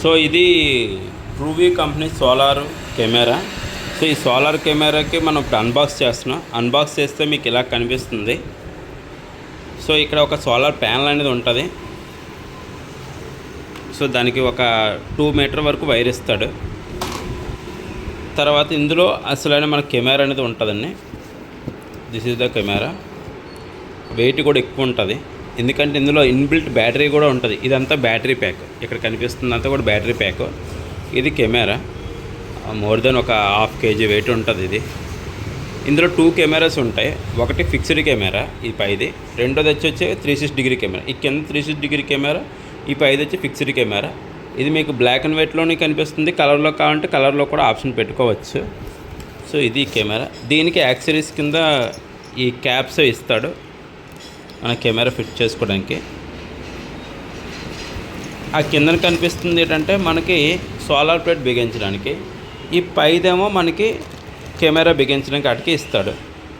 So ఇది ట్రూవీ company solar camera. So ఈ solar కెమెరాకి మనం ఇప్పుడు అన్బాక్స్ చేస్తున్నాం. అన్బాక్స్ చేస్తే మీకు ఇలా కనిపిస్తుంది. సో ఇక్కడ ఒక సోలార్ ప్యానల్ అనేది ఉంటుంది. సో దానికి ఒక 2 మీటర్ వరకు వైర్ ఇస్తాడు. తర్వాత ఇందులో అసలైన మన కెమెరా అనేది ఉంటుందండి. This is the camera. Weight కూడా ఎక్కువ ఉంటుంది, ఎందుకంటే ఇందులో ఇన్బిల్ట్ బ్యాటరీ కూడా ఉంటుంది. ఇదంతా బ్యాటరీ ప్యాక్, ఇక్కడ కనిపిస్తుందంతా కూడా బ్యాటరీ ప్యాక్. ఇది కెమెరా మోర్ దెన్ ఒక 1/2 kg వెయిట్ ఉంటుంది ఇది. ఇందులో 2 కెమెరాస్ ఉంటాయి. ఒకటి ఫిక్స్డ్ కెమెరా ఈ పైది, రెండోది వచ్చి 360 డిగ్రీ కెమెరా. ఈ కింద 360 డిగ్రీ కెమెరా, ఈ పైది వచ్చి ఫిక్స్డ్ కెమెరా. ఇది మీకు బ్లాక్ అండ్ వైట్లోనే కనిపిస్తుంది. కలర్లో కావాలంటే కలర్లో కూడా ఆప్షన్ పెట్టుకోవచ్చు. సో ఇది కెమెరా. దీనికి యాక్సరీస్ కింద ఈ క్యాప్స్ ఇస్తాడు మన కెమెరా ఫిట్ చేసుకోవడానికి. ఆ కిందన కనిపిస్తుంది ఏంటంటే మనకి సోలార్ ప్లేట్ బిగించడానికి, ఈ పైదేమో మనకి కెమెరా బిగించడానికి అటుకి ఇస్తాడు.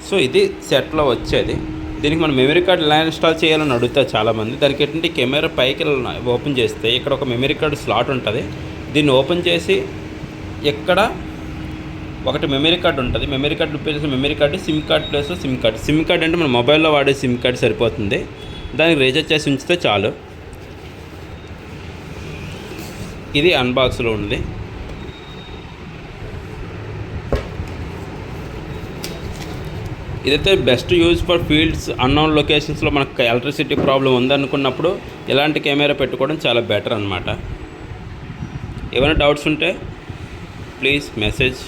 సో ఇది సెట్లో వచ్చేది. దీనికి మనం మెమరీ కార్డ్ ఎలా ఇన్స్టాల్ చేయాలని అడుగుతారు చాలామంది. దానికి ఏంటంటే కెమెరా పైకి ఓపెన్ చేస్తే ఇక్కడ ఒక మెమరీ కార్డ్ స్లాట్ ఉంటుంది. దీన్ని ఓపెన్ చేసి ఇక్కడ ఒకటి మెమరీ కార్డ్ ఉంటుంది. Memory card place memory card, SIM card place SIM card. SIM card అంటే మన మొబైల్లో వాడే సిమ్ కార్డ్ సరిపోతుంది. దానికి రీఛార్జ్ చేసి ఉంచితే చాలు. ఇది అన్బాక్స్లో ఉంది. ఇదైతే best use for fields, unknown లొకేషన్స్లో మనకు ఎలక్ట్రిసిటీ ప్రాబ్లం ఉందనుకున్నప్పుడు ఇలాంటి కెమెరా పెట్టుకోవడం చాలా బెటర్ అనమాట. ఏమైనా డౌట్స్ ఉంటే ప్లీజ్ మెసేజ్.